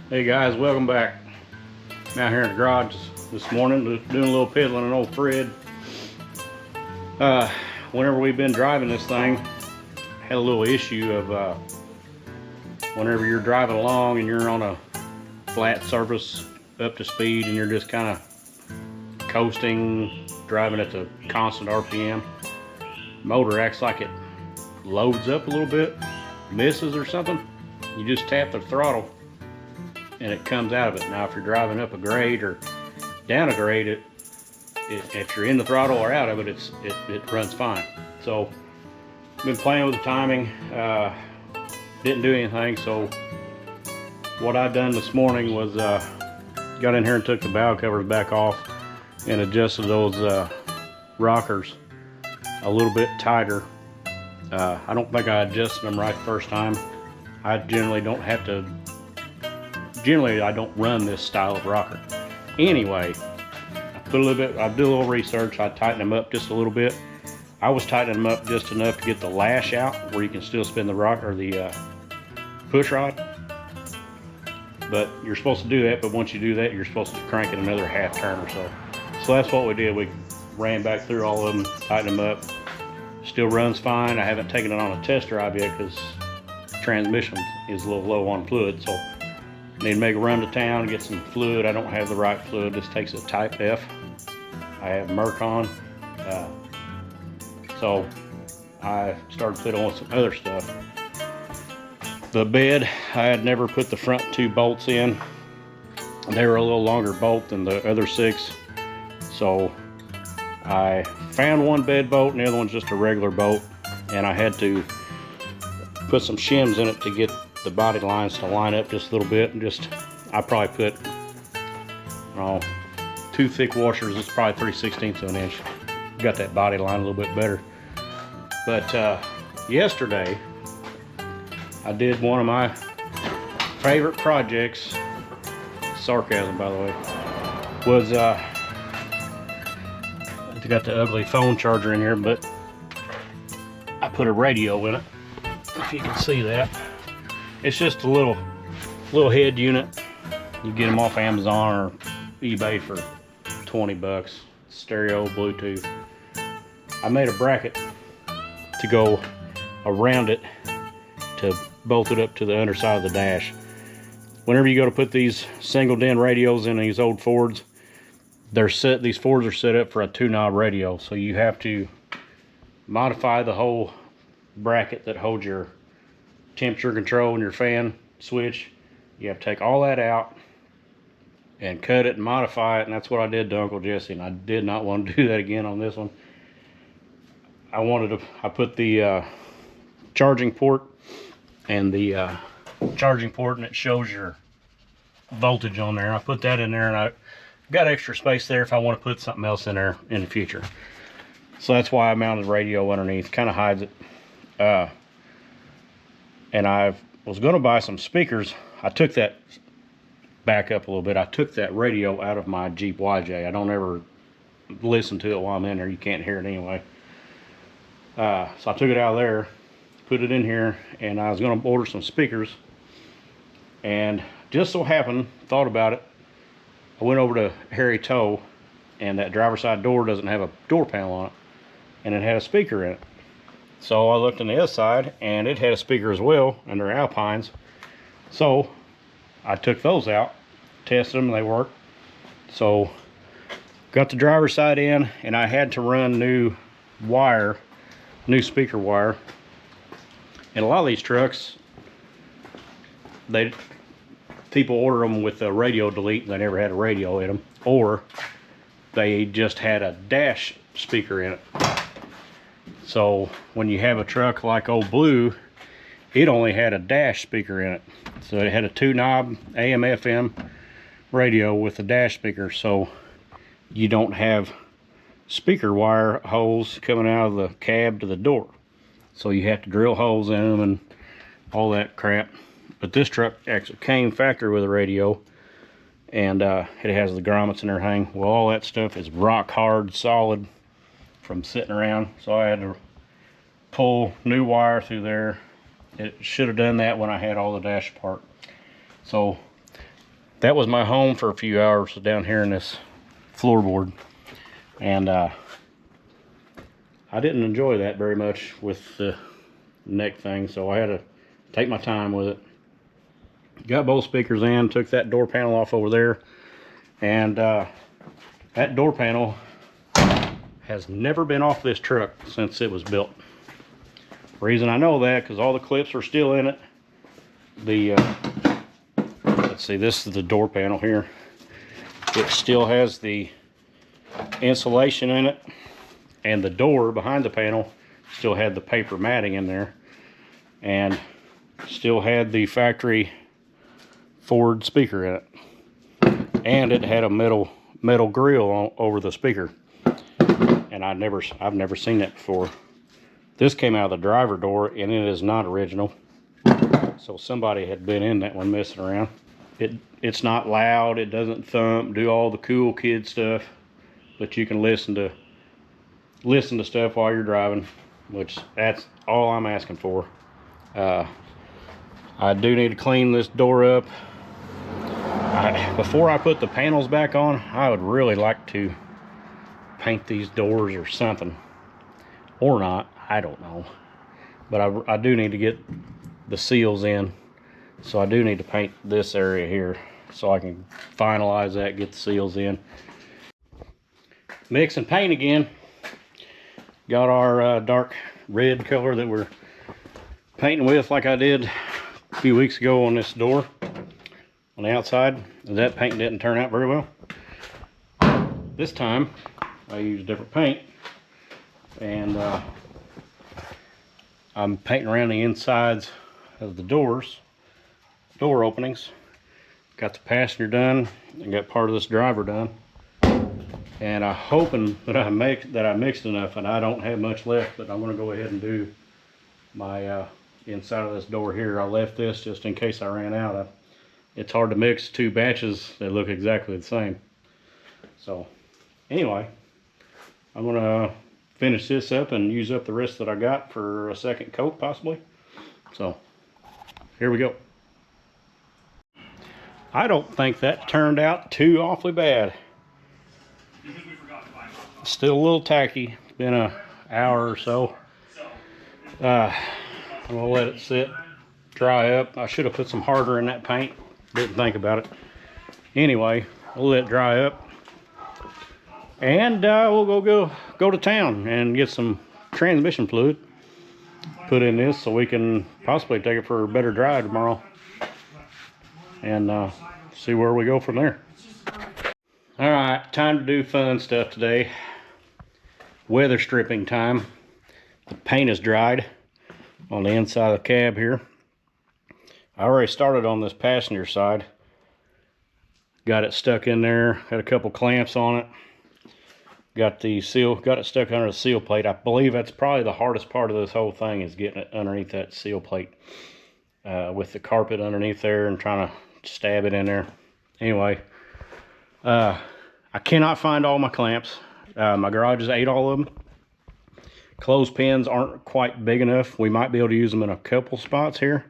Hey guys, welcome back. I'm out here in the garage this morning doing a little piddling on old Fred. Whenever we've been driving this thing, had a little issue of whenever you're driving along and you're on a flat surface up to speed and you're just kind of coasting, driving at the constant RPM, motor acts like it loads up a little bit, misses or something. You just tap the throttle and it comes out of it. Now if you're driving up a grade or down a grade, if you're in the throttle or out of it, it runs fine. So been playing with the timing, didn't do anything. So what I done this morning was got in here and took the valve covers back off and adjusted those rockers a little bit tighter. I don't think I adjusted them right the first time. I generally don't have to. Generally, I don't run this style of rocker. Anyway, I did a little research. I tightened them up just a little bit. I was tightening them up just enough to get the lash out where you can still spin the rocker, or the push rod. But you're supposed to do that, but once you do that, you're supposed to crank it another half turn or so. So that's what we did. We ran back through all of them, tightened them up. Still runs fine. I haven't taken it on a test drive yet because transmission is a little low on fluid. So need to make a run to town and get some fluid. I don't have the right fluid. This takes a Type F. I have Mercon. So I started putting on some other stuff. The bed, I had never put the front 2 bolts in. They were a little longer bolt than the other 6. So I found one bed bolt and the other one's just a regular bolt. And I had to put some shims in it to get the body lines to line up just a little bit, and I probably put 2 thick washers. It's probably 3/16 of an inch. Got that body line a little bit better. But yesterday I did one of my favorite projects. Sarcasm, by the way. Was I got the ugly phone charger in here, but I put a radio in it. If you can see that. It's just a little head unit. You get them off Amazon or eBay for 20 bucks. Stereo, Bluetooth. I made a bracket to go around it to bolt it up to the underside of the dash. Whenever you go to put these single DIN radios in these old Fords, these Fords are set up for a 2-knob radio. So you have to modify the whole bracket that holds your temperature control and your fan switch. You have to take all that out and cut it and modify it, and that's what I did to Uncle Jesse, and I did not want to do that again on this one. I put the charging port and the charging port, and it shows your voltage on there. I put that in there, and I got extra space there if I want to put something else in there in the future. So that's why I mounted the radio underneath, kind of hides it. And I was going to buy some speakers. I took that back up a little bit. I took that radio out of my Jeep YJ. I don't ever listen to it while I'm in there. You can't hear it anyway. So I took it out of there, put it in here, and I was going to order some speakers. And just so happened, thought about it, I went over to Harry Tow, and that driver's side door doesn't have a door panel on it, and it had a speaker in it. So I looked on the other side, and it had a speaker as well, and they're Alpines. So I took those out, tested them, and they worked. So got the driver's side in, and I had to run new speaker wire. And a lot of these trucks, people order them with a radio delete, and they never had a radio in them, or they just had a dash speaker in it. So when you have a truck like Old Blue, it only had a dash speaker in it. So it had a 2-knob AM FM radio with a dash speaker. So you don't have speaker wire holes coming out of the cab to the door. So you have to drill holes in them and all that crap. But this truck actually came factory with a radio, and it has the grommets and everything. Well, all that stuff is rock hard, solid from sitting around. So I had to pull new wire through there. It should have done that when I had all the dash apart. So that was my home for a few hours down here in this floorboard. And I didn't enjoy that very much with the neck thing, so I had to take my time with it. Got both speakers in, took that door panel off over there, and that door panel has never been off this truck since it was built. Reason I know that, because all the clips are still in it. The let's see, this is the door panel here. It still has the insulation in it, and the door behind the panel still had the paper matting in there, and still had the factory Ford speaker in it, and it had a metal grill over the speaker, and I've never seen that before. This came out of the driver door, and it is not original, so somebody had been in that one messing around. It's not loud, it doesn't thump, do all the cool kid stuff, but you can listen to stuff while you're driving, which that's all I'm asking for. I do need to clean this door up. Before I put the panels back on, I would really like to paint these doors or something, or not, I don't know, but I do need to get the seals in, so I do need to paint this area here so I can finalize that, get the seals in. Mix and paint again. Got our dark red color that we're painting with, like I did a few weeks ago on this door on the outside. That paint didn't turn out very well. This time I used different paint, and I'm painting around the insides of the door openings. Got the passenger done and got part of this driver done, and I'm hoping that I mixed enough, and I don't have much left, but I'm going to go ahead and do my inside of this door here. I left this just in case I ran out. It's hard to mix two batches that look exactly the same. So anyway, I'm going to finish this up and use up the rest that I got for a second coat possibly. So here we go. I don't think that turned out too awfully bad. Still a little tacky. It's been an hour or so. I'm gonna let it sit, dry up. I should have put some harder in that paint. Didn't think about it. Anyway, we'll let it dry up, and we'll go to town and get some transmission fluid put in this, so we can possibly take it for a better drive tomorrow, and see where we go from there. All right, time to do fun stuff today. Weather stripping time. The paint is dried on the inside of the cab here. I already started on this passenger side. Got it stuck in there, had a couple clamps on it. Got it stuck under the seal plate. I believe that's probably the hardest part of this whole thing, is getting it underneath that seal plate, with the carpet underneath there and trying to stab it in there. Anyway, I cannot find all my clamps. My garage has ate all of them. Clothespins aren't quite big enough. We might be able to use them in a couple spots here,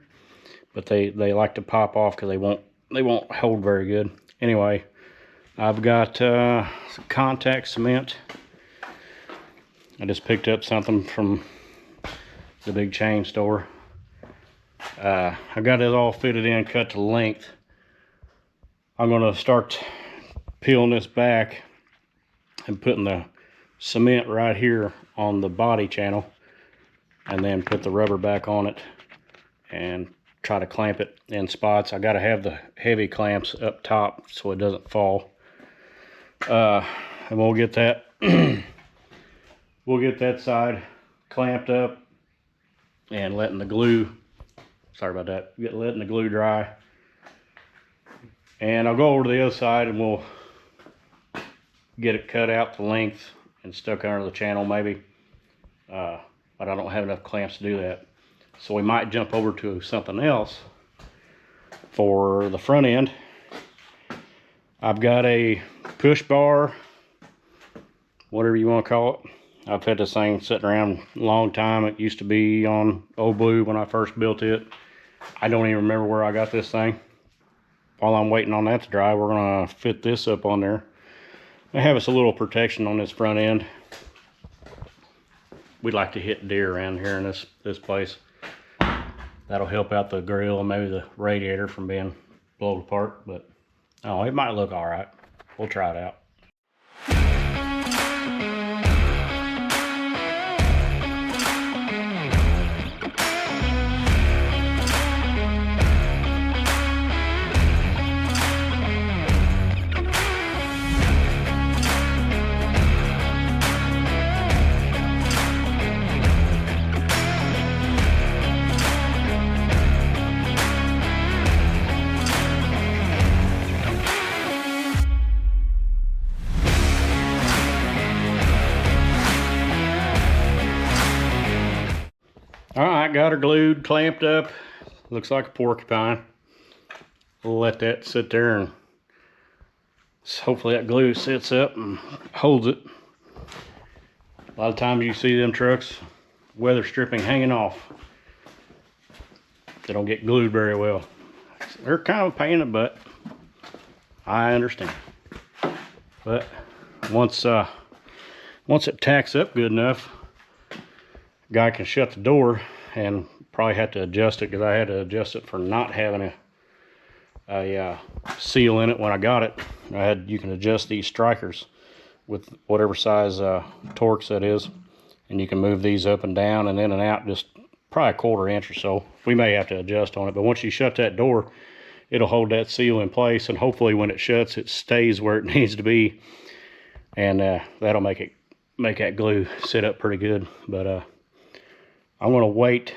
but they like to pop off because they won't hold very good. Anyway, I've got some contact cement. I just picked up something from the big chain store. I've got it all fitted in, cut to length. I'm going to start peeling this back and putting the cement right here on the body channel, and then put the rubber back on it and try to clamp it in spots. I got to have the heavy clamps up top so it doesn't fall. And we'll get that we'll get that side clamped up and letting the glue, letting the glue dry. And I'll go over to the other side and we'll get it cut out to length and stuck under the channel maybe. But I don't have enough clamps to do that. So we might jump over to something else for the front end. I've got a push bar, whatever you want to call it. I've had this thing sitting around a long time. It used to be on Old Blue when I first built it. I don't even remember where I got this thing. while I'm waiting on that to dry, we're gonna fit this up on there. They have us a little protection on this front end. We like to hit deer around here in this place. That'll help out the grill and maybe the radiator from being blown apart, but oh, it might look all right. We'll try it out. All right, got her glued, clamped up. Looks like a porcupine. We'll let that sit there and hopefully that glue sits up and holds it. A lot of times you see them trucks, weather stripping hanging off. They don't get glued very well. They're kind of a pain in the butt. I understand. But once it tacks up good enough, guy can shut the door, and probably have to adjust it because I had to adjust it for not having a seal in it when I got it. You can adjust these strikers with whatever size Torx that is, and you can move these up and down and in and out just probably a 1/4 inch or so. We may have to adjust on it, but once you shut that door, it'll hold that seal in place, and hopefully when it shuts, it stays where it needs to be, and that'll make that glue sit up pretty good. But I'm going to wait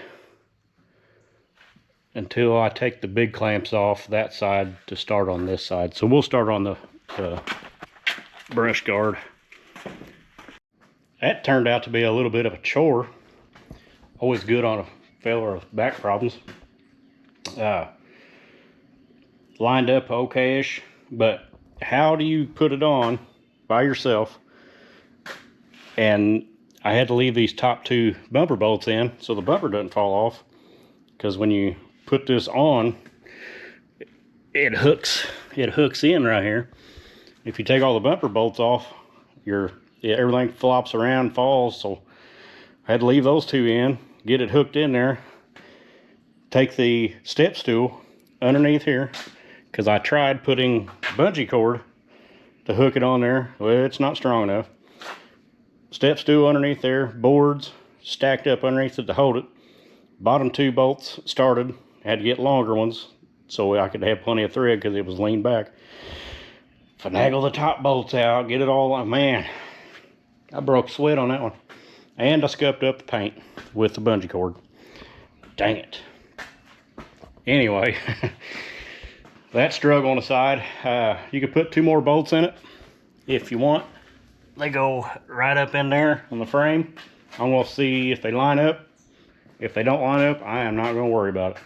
until I take the big clamps off that side to start on this side. So we'll start on the brush guard. That turned out to be a little bit of a chore. Always good on a fella with back problems. Lined up okay-ish, but how do you put it on by yourself? And I had to leave these top 2 bumper bolts in so the bumper doesn't fall off, because when you put this on, it hooks in right here. If you take all the bumper bolts off, everything flops around, falls. So I had to leave those 2 in, get it hooked in there, take the step stool underneath here, because I tried putting bungee cord to hook it on there. Well, it's not strong enough. Step stool underneath there, boards stacked up underneath it to hold it. Bottom 2 bolts started. Had to get longer ones so I could have plenty of thread because it was leaned back. Finagle the top bolts out, get it all on. Man, I broke sweat on that one. And I scuffed up the paint with the bungee cord. Dang it. Anyway, that struggle on the side. You could put 2 more bolts in it if you want. They go right up in there on the frame. I'm going to see if they line up. If they don't line up, I am not going to worry about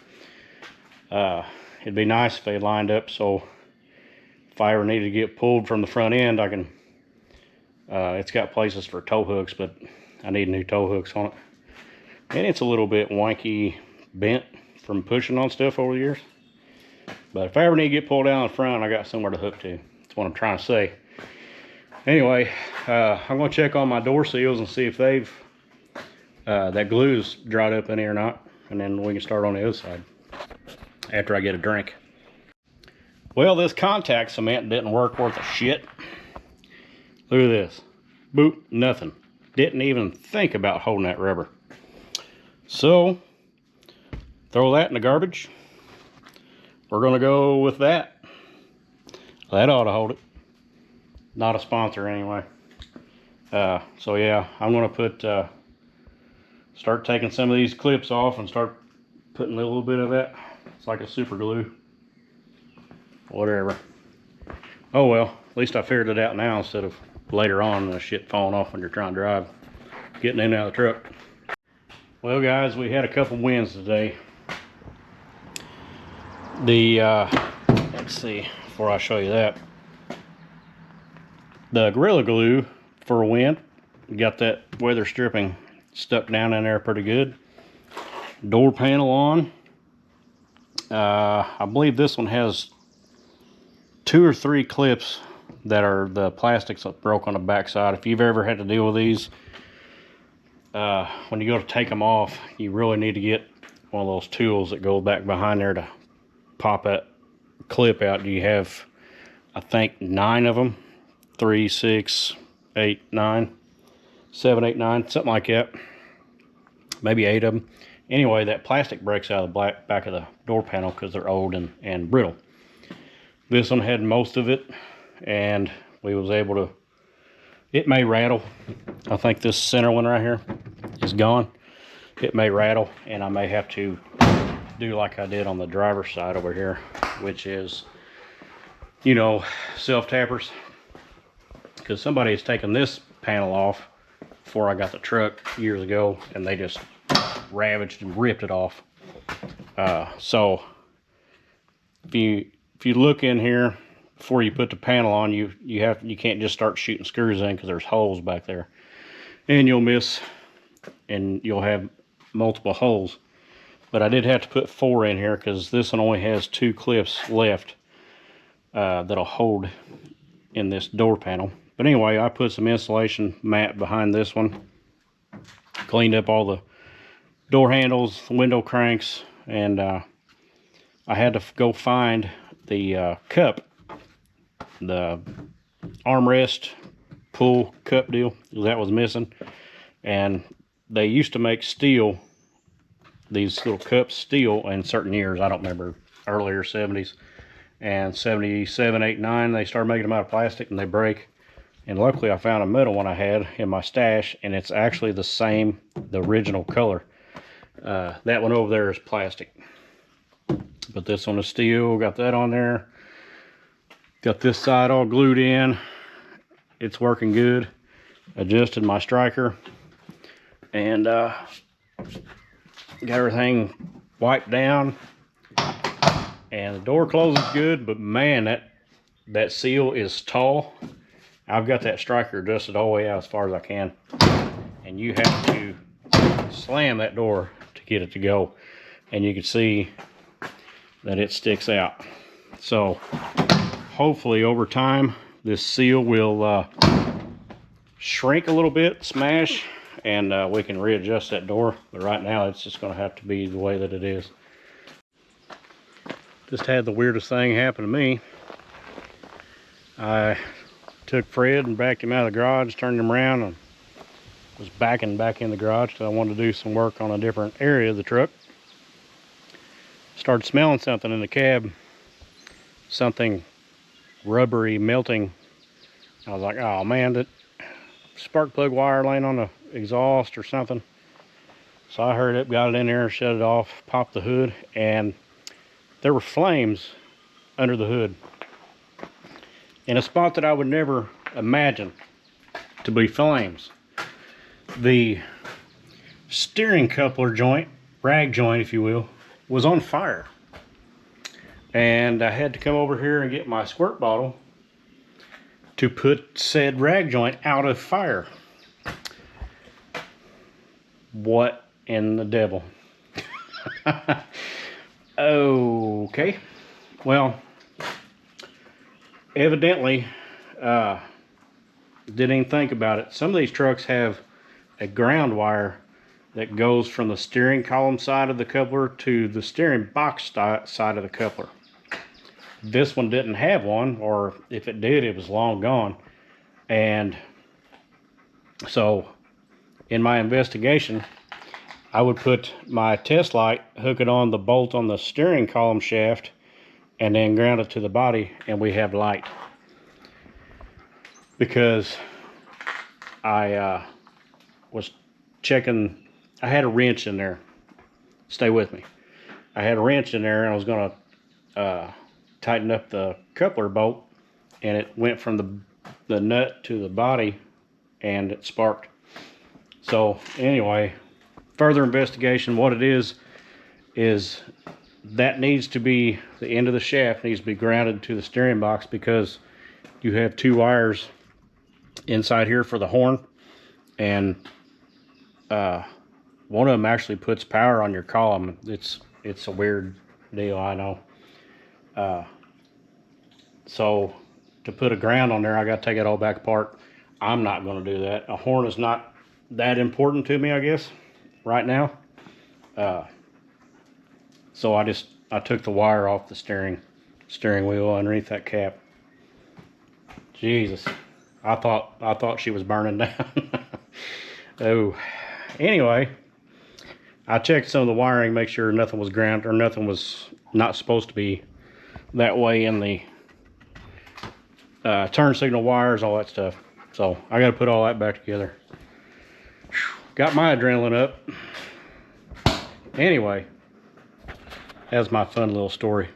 it. It'd be nice if they lined up, so if I ever needed to get pulled from the front end, I can. It's got places for tow hooks, but I need new tow hooks on it. And it's a little bit wanky bent from pushing on stuff over the years. But if I ever need to get pulled down the front, I got somewhere to hook to. That's what I'm trying to say. Anyway, I'm going to check on my door seals and see if that glue's dried up in here or not, and then we can start on the other side after I get a drink. Well, this contact cement didn't work worth a shit. Look at this. Boop, nothing. Didn't even think about holding that rubber. So, throw that in the garbage. We're going to go with that. That ought to hold it. Not a sponsor anyway. So yeah, I'm going to start taking some of these clips off and start putting a little bit of that. It's like a super glue. Whatever. Oh well, at least I figured it out now instead of later on the shit falling off when you're trying to drive, getting in and out of the truck. Well guys, we had a couple wins today. Let's see, before I show you that. The Gorilla Glue for a win. Got that weather stripping stuck down in there pretty good. Door panel on. I believe this one has 2 or 3 clips that are the plastics that broke on the backside. If you've ever had to deal with these, when you go to take them off, you really need to get one of those tools that goes back behind there to pop that clip out. You have, I think, 9 of them. 3, 6, 8, 9, 7, 8, 9, something like that. Maybe 8 of them. Anyway, that plastic breaks out of the back of the door panel because they're old and brittle. This one had most of it, and we was able to, it may rattle. I think this center one right here is gone. It may rattle, and I may have to do like I did on the driver's side over here, which is, you know, self-tappers. Because somebody has taken this panel off before I got the truck years ago, and they just ravaged and ripped it off. So if you look in here before you put the panel on, you can't just start shooting screws in because there's holes back there, and you'll miss, and you'll have multiple holes. But I did have to put 4 in here because this one only has 2 clips left that'll hold in this door panel. But anyway, I put some insulation mat behind this one, cleaned up all the door handles, window cranks, and I had to go find the cup, the armrest pull cup deal that was missing. And they used to make steel, these little cups steel in certain years. I don't remember, earlier 70s, and 77, 8, 9 they started making them out of plastic, and they break. And luckily I found a metal one I had in my stash, and it's actually the same, the original color. That one over there is plastic, but this one is steel. Got that on there. Got this side all glued in. It's working good. Adjusted my striker, and got everything wiped down, and the door closes good. But man, that seal is tall. I've got that striker adjusted all the way out as far as I can, and you have to slam that door to get it to go, and you can see that it sticks out. So hopefully over time this seal will shrink a little bit, smash, and we can readjust that door. But right now it's just going to have to be the way that it is. Just had the weirdest thing happen to me. I took Fred and backed him out of the garage, turned him around, and was backing back in the garage because I wanted to do some work on a different area of the truck. Started smelling something in the cab, something rubbery melting. I was like, oh man, that spark plug wire laying on the exhaust or something. So I hurried up, got it in there, shut it off, popped the hood, and there were flames under the hood in a spot that I would never imagine to be flames. The steering coupler joint, rag joint if you will, was on fire. And I had to come over here and get my squirt bottle to put said rag joint out of fire. What in the devil? Okay, well, evidently didn't even think about it. Some of these trucks have a ground wire that goes from the steering column side of the coupler to the steering box side of the coupler. This one didn't have one, or if it did, it was long gone. And so in my investigation, I would put my test light, hook it on the bolt on the steering column shaft, and then ground it to the body, and we have light. Because I was checking, I had a wrench in there. Stay with me. I had a wrench in there, and I was going to tighten up the coupler bolt, and it went from the nut to the body, and it sparked. So anyway, further investigation, what it is that needs to be, the end of the shaft needs to be grounded to the steering box, because you have 2 wires inside here for the horn, and one of them actually puts power on your column. It's a weird deal, I know. So to put a ground on there, I got to take it all back apart. I'm not going to do that. A horn is not that important to me, I guess, right now. So I took the wire off the steering wheel underneath that cap. Jesus, I thought she was burning down. Oh, anyway, I checked some of the wiring, make sure nothing was ground or nothing was not supposed to be that way in the turn signal wires, all that stuff. So I got to put all that back together. Got my adrenaline up. Anyway, that's my fun little story.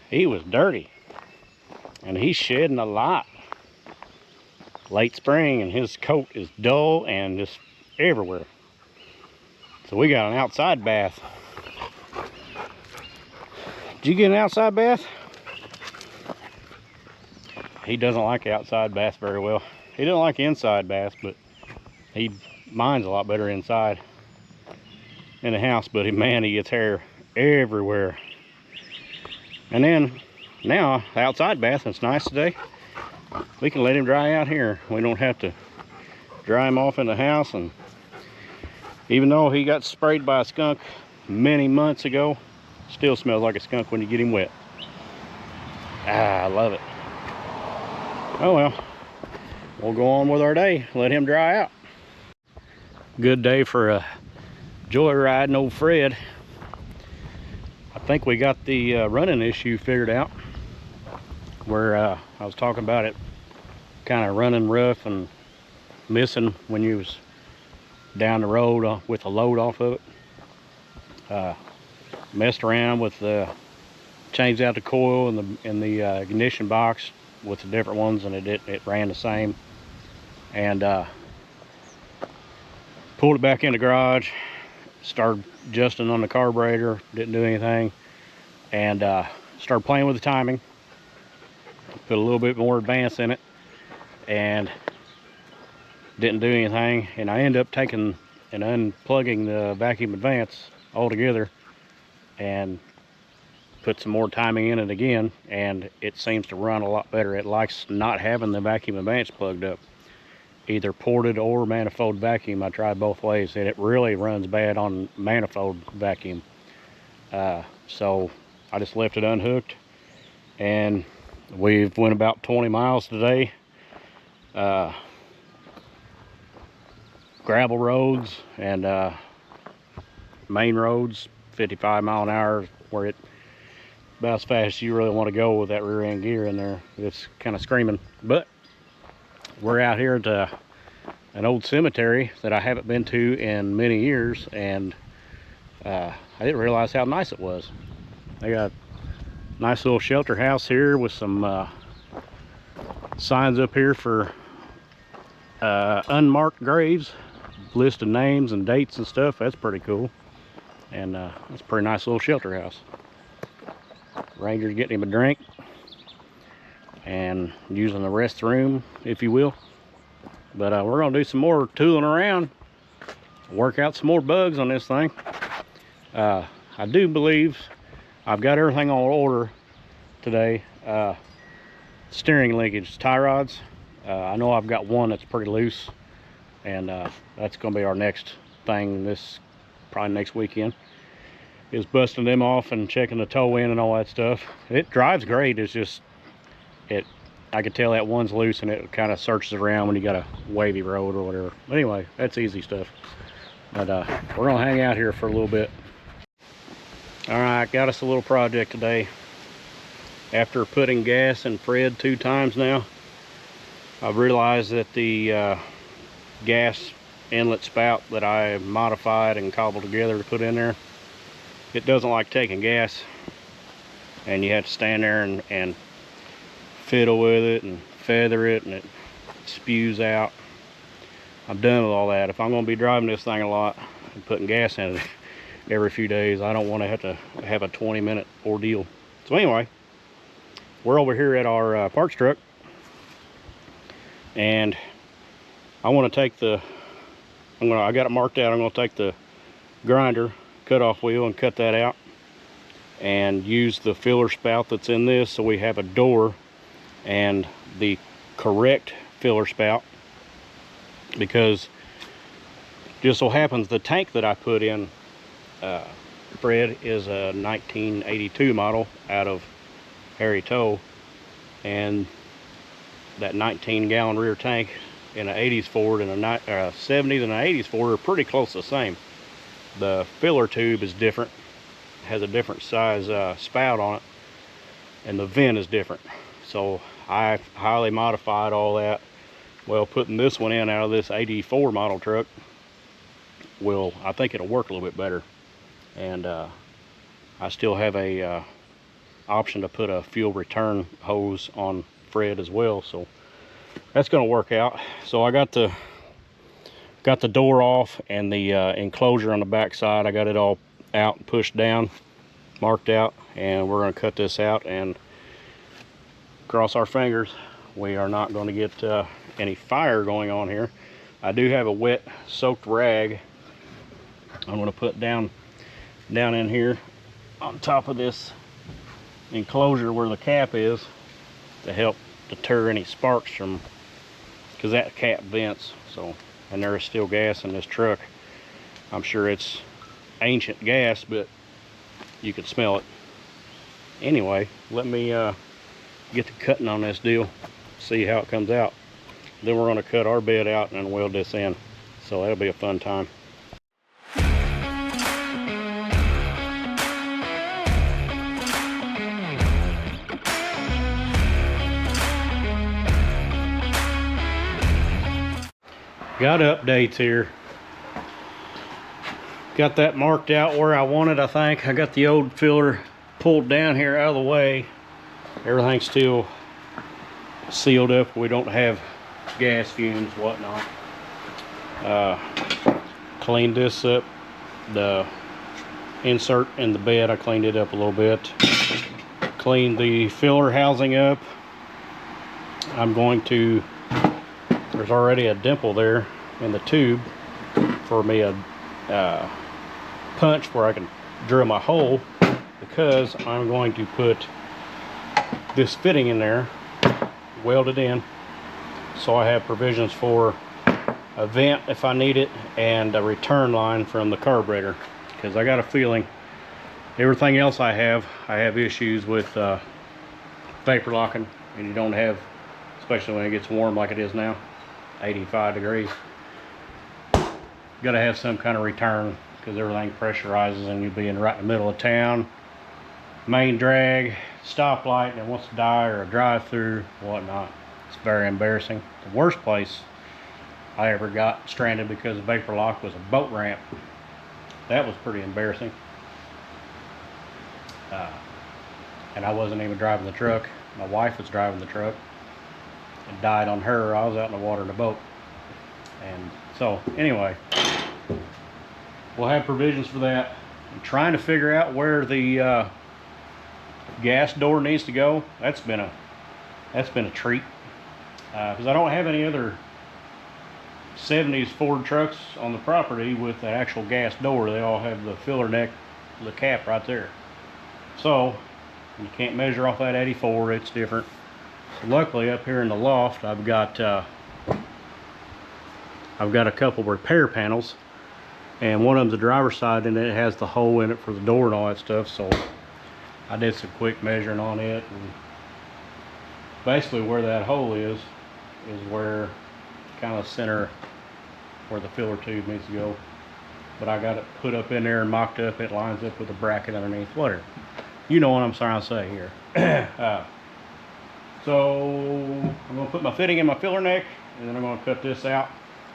He was dirty, and he's shedding a lot. Late spring, and his coat is dull and just everywhere. So we got an outside bath. Did you get an outside bath? He doesn't like the outside bath very well. He doesn't like the inside bath, but mine's a lot better inside in the house. But man, he gets hair everywhere. And then now the outside bath, it's nice today. We can let him dry out here. We don't have to dry him off in the house. And even though he got sprayed by a skunk many months ago, still smells like a skunk when you get him wet. I love it. Oh well, we'll go on with our day, let him dry out. Good day for joyriding old Fred. I think we got the running issue figured out, where I was talking about it kind of running rough and missing when you was down the road with a load off of it. Messed around with changed out the coil in the ignition box with the different ones, and it ran the same. And pulled it back in the garage, started adjusting on the carburetor, didn't do anything, and started playing with the timing, put a little bit more advance in it, and didn't do anything. And I ended up taking and unplugging the vacuum advance altogether and put some more timing in it again, and it seems to run a lot better. It likes not having the vacuum advance plugged up, either ported or manifold vacuum. I tried both ways, and it really runs bad on manifold vacuum. So I just left it unhooked, and we've went about 20 miles today. Gravel roads and main roads, 55 mile an hour, where it about as fast as you really want to go with that rear end gear in there. It's kind of screaming. But we're out here at an old cemetery that I haven't been to in many years, and I didn't realize how nice it was. They got a nice little shelter house here with some signs up here for unmarked graves, list of names and dates and stuff. That's pretty cool. And it's a pretty nice little shelter house. Ranger's getting him a drink and using the restroom, if you will. But we're gonna do some more tooling around, work out some more bugs on this thing. I do believe I've got everything on order today. Steering linkage, tie rods. I know I've got one that's pretty loose, and that's gonna be our next thing this probably next weekend, is busting them off and checking the toe in and all that stuff. It drives great. It's just I could tell that one's loose, and it kind of searches around when you got a wavy road or whatever. But anyway, that's easy stuff. But we're gonna hang out here for a little bit. All right, got us a little project today. After putting gas in Fred 2 times now, I've realized that the gas inlet spout that I modified and cobbled together to put in there, it doesn't like taking gas, and you have to stand there and fiddle with it and feather it and it spews out. I'm done with all that. If I'm going to be driving this thing a lot and putting gas in it every few days, I don't want to have a 20-minute ordeal. So anyway, we're over here at our parts truck, and I want to take the, I got it marked out. I'm going to take the grinder cutoff wheel and cut that out, and use the filler spout that's in this, so we have a door and the correct filler spout, because just so happens the tank that I put in, Fred, is a 1982 model out of Harry Tow, and that 19-gallon rear tank in an 80s Ford and a 70s and an 80s Ford are pretty close to the same. The filler tube is different, has a different size spout on it, and the vent is different. So I highly modified all that. Well, putting this one in out of this 84 model truck will, I think it'll work a little bit better. And I still have a option to put a fuel return hose on Fred as well, so that's going to work out. So I got the door off, and the enclosure on the back side, I got it all out and pushed down, marked out, and we're going to cut this out, and cross our fingers we are not going to get any fire going on here. I do have a wet soaked rag I'm going to put down in here on top of this enclosure where the cap is, to help deter any sparks from, because that cap vents. So, and there is still gas in this truck. I'm sure it's ancient gas, but you can smell it. Anyway, let me get to cutting on this deal, see how it comes out. Then we're going to cut our bed out and then weld this in. So that'll be a fun time. Got updates here. Got that marked out where I wanted, I think. I got the old filler pulled down here out of the way. Everything's still sealed up. We don't have gas fumes, whatnot. Cleaned this up. The insert in the bed, I cleaned it up a little bit. Cleaned the filler housing up. I'm going to, there's already a dimple there in the tube for me a punch where I can drill my hole, because I'm going to put this fitting in there, weld it in, so I have provisions for a vent if I need it, and a return line from the carburetor, because I got a feeling everything else I have issues with vapor locking, and you don't have, especially when it gets warm like it is now, 85 degrees. Got to have some kind of return, because everything pressurizes and you'll be right in the middle of town, main drag, stoplight, and it wants to die, or a drive-through, whatnot. It's very embarrassing. The worst place I ever got stranded because of vapor lock was a boat ramp. That was pretty embarrassing. And I wasn't even driving the truck. My wife was driving the truck. It died on her. I was out in the water in the boat. And so anyway, we'll have provisions for that. I'm trying to figure out where the gas door needs to go. That's been a treat, because I don't have any other 70s Ford trucks on the property with the actual gas door. They all have the filler neck, the cap right there. So you can't measure off that 84. It's different. So luckily up here in the loft, I've got a couple repair panels, and one of them's the driver's side, and it has the hole in it for the door and all that stuff. So I did some quick measuring on it, and basically where that hole is where kind of center where the filler tube needs to go. But I got it put up in there and mocked up. It lines up with a bracket underneath. Whatever, you know what I'm trying to say here. So I'm going to put my fitting in my filler neck, and then I'm going to cut this out.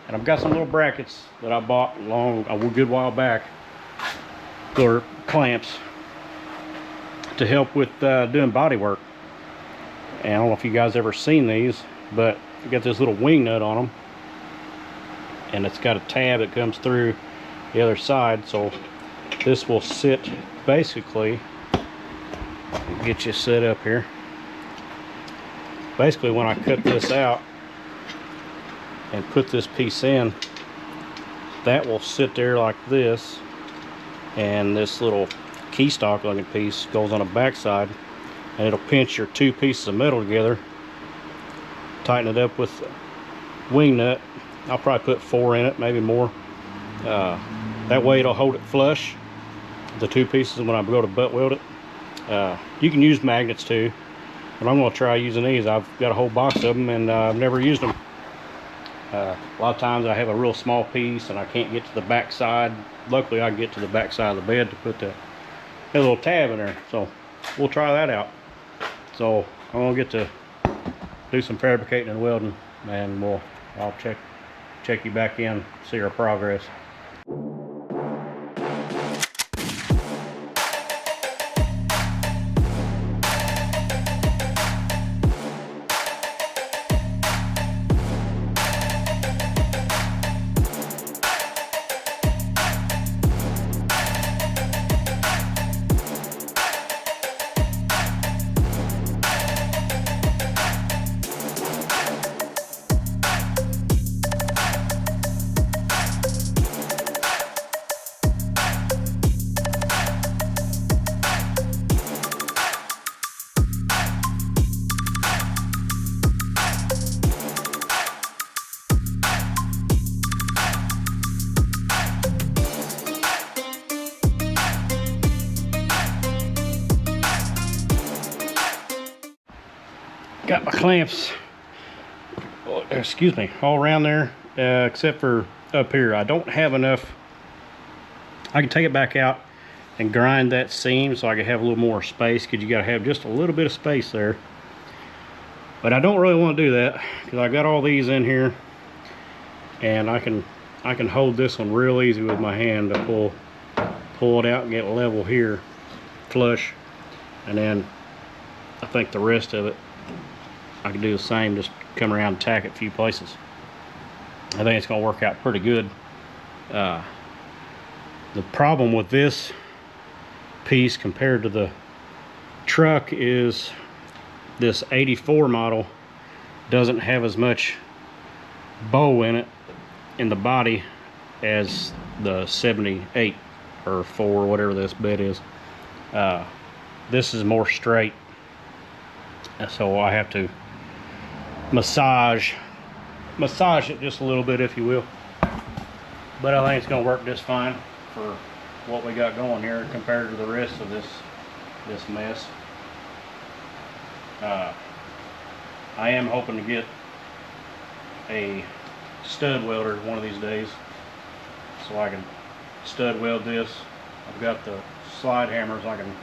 And I've got some little brackets that I bought a good while back, for clamps to help with doing body work. And I don't know if you guys ever seen these, but you got this little wing nut on them, and it's got a tab that comes through the other side. So this will sit basically, get you set up here. Basically, when I cut this out and put this piece in, that will sit there like this, and this little keystock looking piece goes on the back side, and it'll pinch your two pieces of metal together, tighten it up with a wing nut. I'll probably put 4 in it, maybe more. That way it'll hold it flush, the two pieces, when I go to butt weld it. You can use magnets too, but I'm going to try using these. I've got a whole box of them, and I've never used them. A lot of times I have a real small piece and I can't get to the back side. Luckily I can get to the back side of the bed to put that little tab in there. So we'll try that out. So I'm going to get to do some fabricating and welding, and I'll check you back in, see our progress. Got my clamps, excuse me, all around there, except for up here. I don't have enough. I can take it back out and grind that seam so I can have a little more space, because you got to have just a little bit of space there. But I don't really want to do that, because I got all these in here, and I can hold this one real easy with my hand to pull it out and get level here, flush, and then I think the rest of it I can do the same, just come around and tack it a few places. I think it's going to work out pretty good. The problem with this piece compared to the truck is this 84 model doesn't have as much bow in it in the body as the 78 or 4, whatever this bed is. This is more straight, so I have to massage it just a little bit, if you will. But I think it's going to work just fine for what we got going here compared to the rest of this mess. I am hoping to get a stud welder one of these days, so I can stud weld this. I've got the slide hammers. I can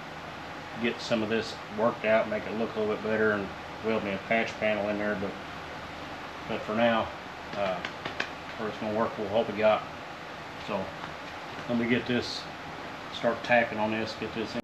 get some of this worked out, make it look a little bit better, and weld me a patch panel in there. But for now, where it's going to work, we'll hope we got. So let me get this, start tacking on this, get this in.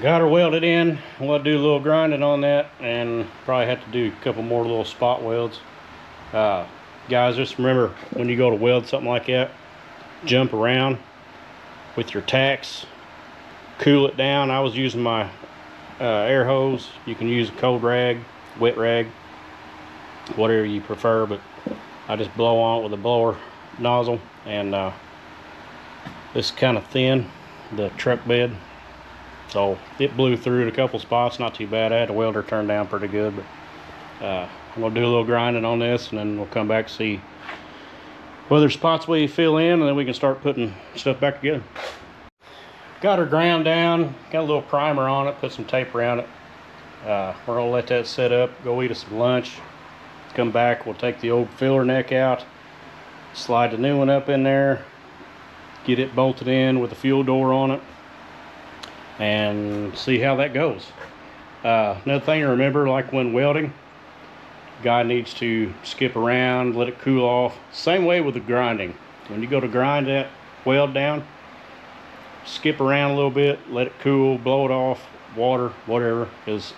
Got her welded in. I'm going to do a little grinding on that, and probably have to do a couple more little spot welds. Guys, just remember, when you go to weld something like that, jump around with your tacks, cool it down. I was using my air hose. You can use a cold rag, wet rag, whatever you prefer, but I just blow on it with a blower nozzle. And this is kind of thin, the truck bed. So it blew through in a couple spots, not too bad. I had the welder turned down pretty good, but I'm gonna do a little grinding on this, and then we'll come back and see whether spots we fill in, and then we can start putting stuff back together. Got her ground down, got a little primer on it, put some tape around it. We're gonna let that set up, go eat us some lunch. Come back, we'll take the old filler neck out, slide the new one up in there, get it bolted in with the fuel door on it, and see how that goes. Another thing to remember, like when welding, guy needs to skip around, let it cool off. Same way with the grinding. When you go to grind that weld down, skip around a little bit, let it cool, blow it off, water, whatever, because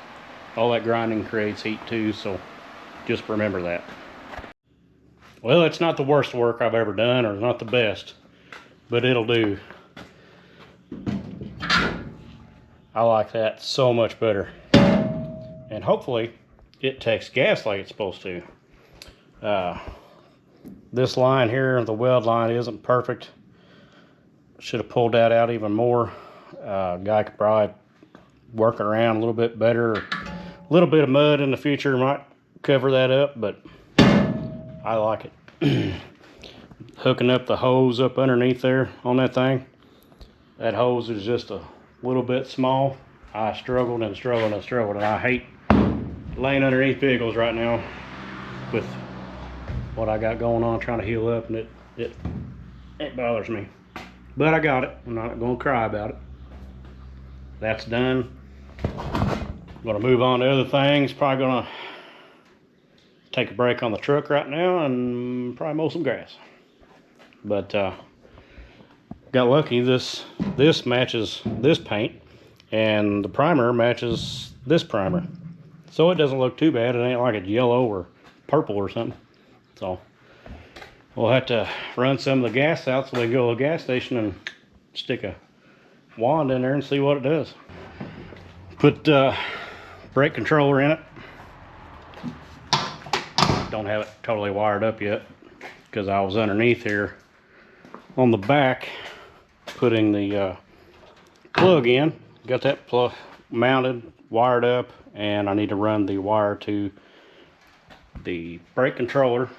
all that grinding creates heat too, so just remember that. Well, it's not the worst work I've ever done, or not the best, but it'll do. I like that so much better. And hopefully it takes gas like it's supposed to. This line here, the weld line, isn't perfect. Should have pulled that out even more. Guy could probably work it around a little bit better. A little bit of mud in the future might cover that up, but I like it. Hooking up the hose up underneath there on that thing. That hose is just a little bit small. I struggled and struggled and struggled, and I hate laying underneath vehicles right now with what I got going on, trying to heal up, and it bothers me. But I got it. I'm not going to cry about it. That's done. I'm going to move on to other things. Probably going to take a break on the truck right now and probably mow some grass. But got lucky. This matches this paint, and the primer matches this primer. So it doesn't look too bad. It ain't like it's yellow or purple or something. So we'll have to run some of the gas out so we can go to the gas station and stick a wand in there and see what it does. Put brake controller in it. Don't have it totally wired up yet because I was underneath here on the back putting the plug in. Got that plug mounted, wired up, and I need to run the wire to the brake controller,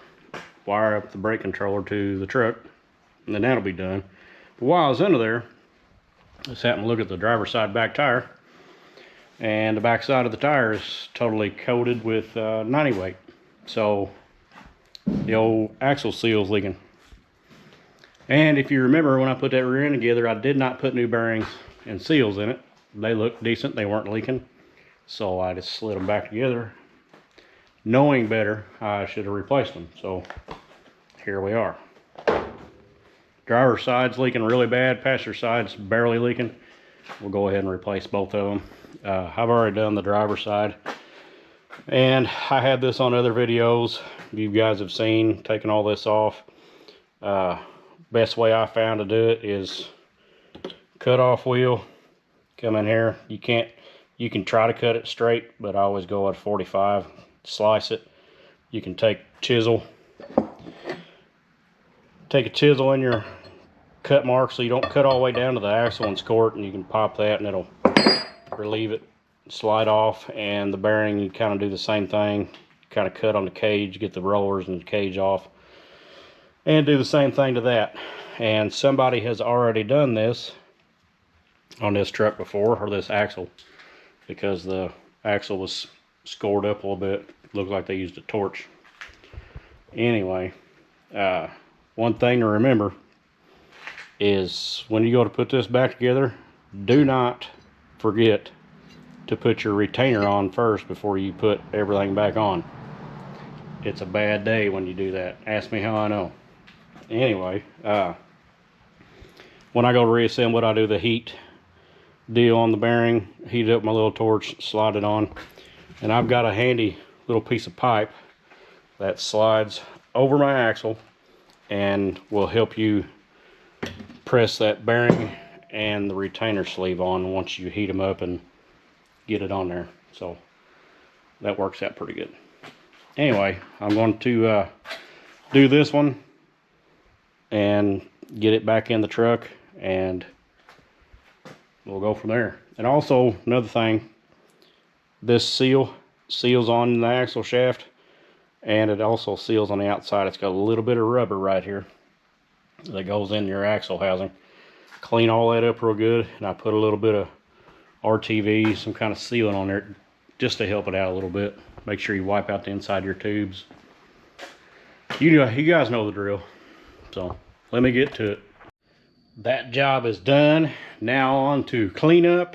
wire up the brake controller to the truck, and then that'll be done. But while I was under there, I just happened to look at the driver's side back tire, and the back side of the tire is totally coated with 90 weight. So the old axle seal is leaking. And if you remember, when I put that rear end together, I did not put new bearings and seals in it. They looked decent, they weren't leaking. So I just slid them back together. Knowing better, I should have replaced them. So here we are. Driver's side's leaking really bad, passenger side's barely leaking. We'll go ahead and replace both of them. I've already done the driver's side, and I had this on other videos you guys have seen, taking all this off. Best way I found to do it is cut off wheel, come in here. You can try to cut it straight, but I always go at 45, slice it. You can take a chisel in your cut mark so you don't cut all the way down to the axle and score it, and you can pop that and it'll relieve it, slide off. And the bearing, you kind of do the same thing, kind of cut on the cage, get the rollers and the cage off, and do the same thing to that. And somebody has already done this on this truck before, or this axle, because the axle was scored up a little bit. Looked like they used a torch. Anyway, one thing to remember is when you go to put this back together, do not forget to put your retainer on first before you put everything back on. It's a bad day when you do that. Ask me how I know. Anyway, when I go to reassemble it, I do the heat deal on the bearing, heat up my little torch, slide it on, and I've got a handy little piece of pipe that slides over my axle and will help you press that bearing and the retainer sleeve on once you heat them up and get it on there. So that works out pretty good. Anyway, I'm going to do this one and get it back in the truck, and we'll go from there. And also another thing, this seals on the axle shaft, and it also seals on the outside. It's got a little bit of rubber right here that goes in your axle housing. Clean all that up real good, and I put a little bit of RTV, some kind of sealant on there just to help it out a little bit. Make sure you wipe out the inside of your tubes. You guys know the drill. So let me get to it. That job is done. Now on to cleanup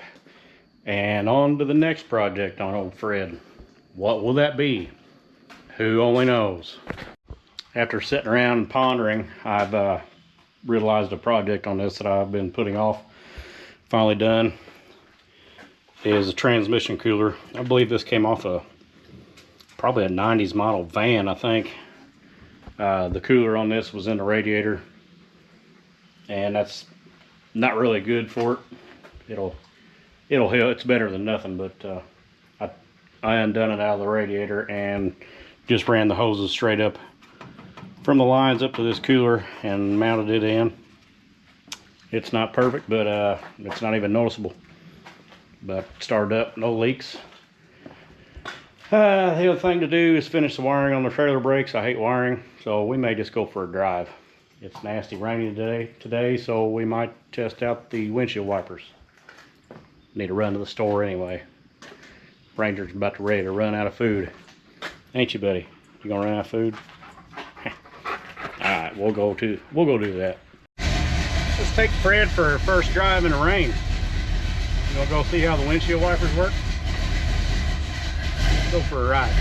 and on to the next project on old Fred. What will that be? Who only knows? After sitting around and pondering, I've realized a project on this that I've been putting off. Finally done. Is a transmission cooler. I believe this came off probably a 90s model van, I think. The cooler on this was in the radiator, and that's not really good for it. It'll help. It's better than nothing, but I undone it out of the radiator and just ran the hoses straight up from the lines up to this cooler and mounted it in. It's not perfect, but it's not even noticeable. But started up, no leaks. The other thing to do is finish the wiring on the trailer brakes. I hate wiring, so we may just go for a drive. It's nasty rainy today, so we might test out the windshield wipers. Need to run to the store anyway. Ranger's about ready to run out of food. Ain't you, buddy? You gonna run out of food? Alright, we'll go do that. Let's take Fred for her first drive in the rain. You gonna go see how the windshield wipers work? Go for a ride.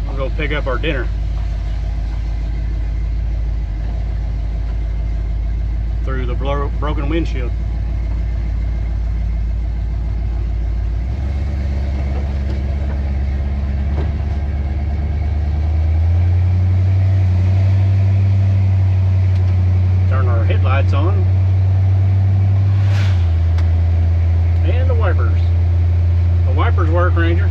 We'll go pick up our dinner. Through the broken windshield. Turn our headlights on. And the wipers. The wipers work, Ranger.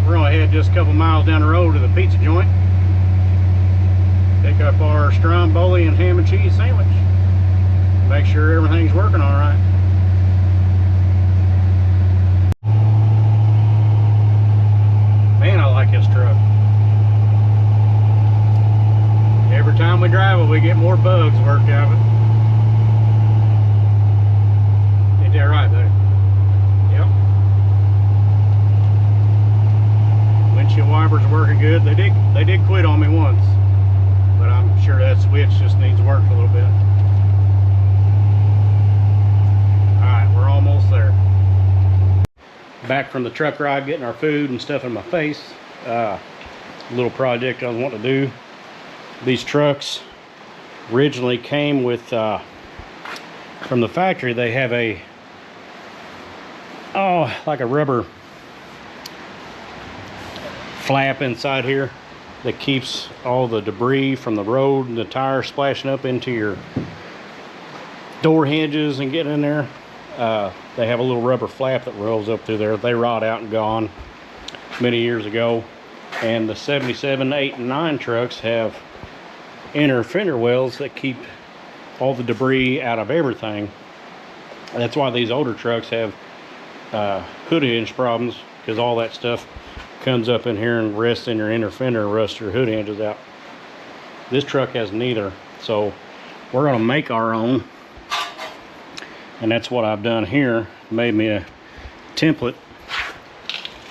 We're gonna head just a couple miles down the road to the pizza joint. Pick up our stromboli and ham and cheese sandwich. Make sure everything's working all right. Man, I like this truck. Every time we drive it, we get more bugs worked out of it. Ain't that right, buddy? Yep. Windshield wipers are working good. They did quit on me once, but I'm sure that switch just needs work a little bit. Alright, we're almost there. Back from the truck ride, getting our food and stuff in my face. Little project I was wanting to do. These trucks originally came with, from the factory, they have like a rubber flap inside here that keeps all the debris from the road and the tires splashing up into your door hinges and getting in there. They have a little rubber flap that rolls up through there. They rot out and gone many years ago. And the 77, 8, and 9 trucks have inner fender wells that keep all the debris out of everything. That's why these older trucks have hood hinge problems, because all that stuff comes up in here and rests in your inner fender and rusts your hood hinges out. This truck has neither, so we're going to make our own, and that's what I've done here. Made me a template,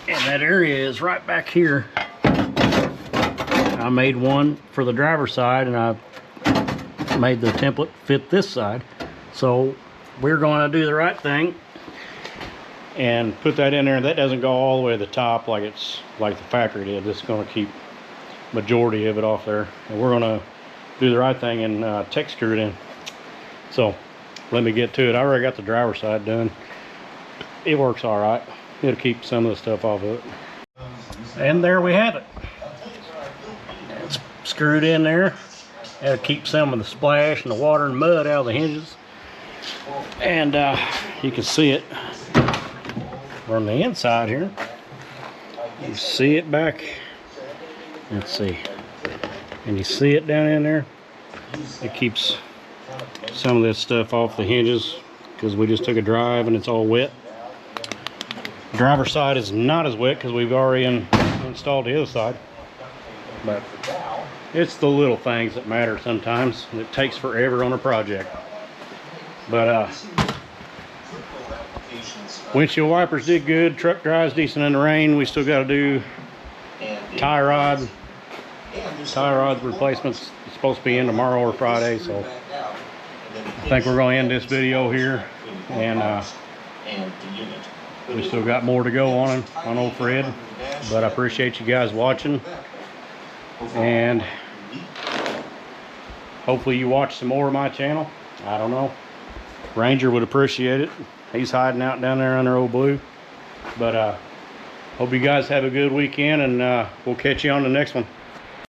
and that area is right back here. I made one for the driver's side, and I made the template fit this side. So we're going to do the right thing and put that in there. That doesn't go all the way to the top like the factory did. This is going to keep majority of it off there, and we're going to do the right thing and tech screw it in. So let me get to it. I already got the driver's side done. It works all right. It'll keep some of the stuff off of it. And there we have it. It's screwed in there. That'll keep some of the splash and the water and mud out of the hinges. And you can see it from the inside here. You see it back Let's see. Can you see it down in there? It keeps some of this stuff off the hinges because we just took a drive and it's all wet. Driver's side is not as wet because we've already installed the other side. But it's the little things that matter sometimes. It takes forever on a project. But windshield wipers did good. Truck drives decent in the rain. We still got to do tie rod. Tie rod replacements is supposed to be in tomorrow or Friday. So I think we're going to end this video here. And we still got more to go on old Fred. But I appreciate you guys watching. And hopefully you watch some more of my channel. I don't know. Ranger would appreciate it. He's hiding out down there under old Blue. But hope you guys have a good weekend, and we'll catch you on the next one.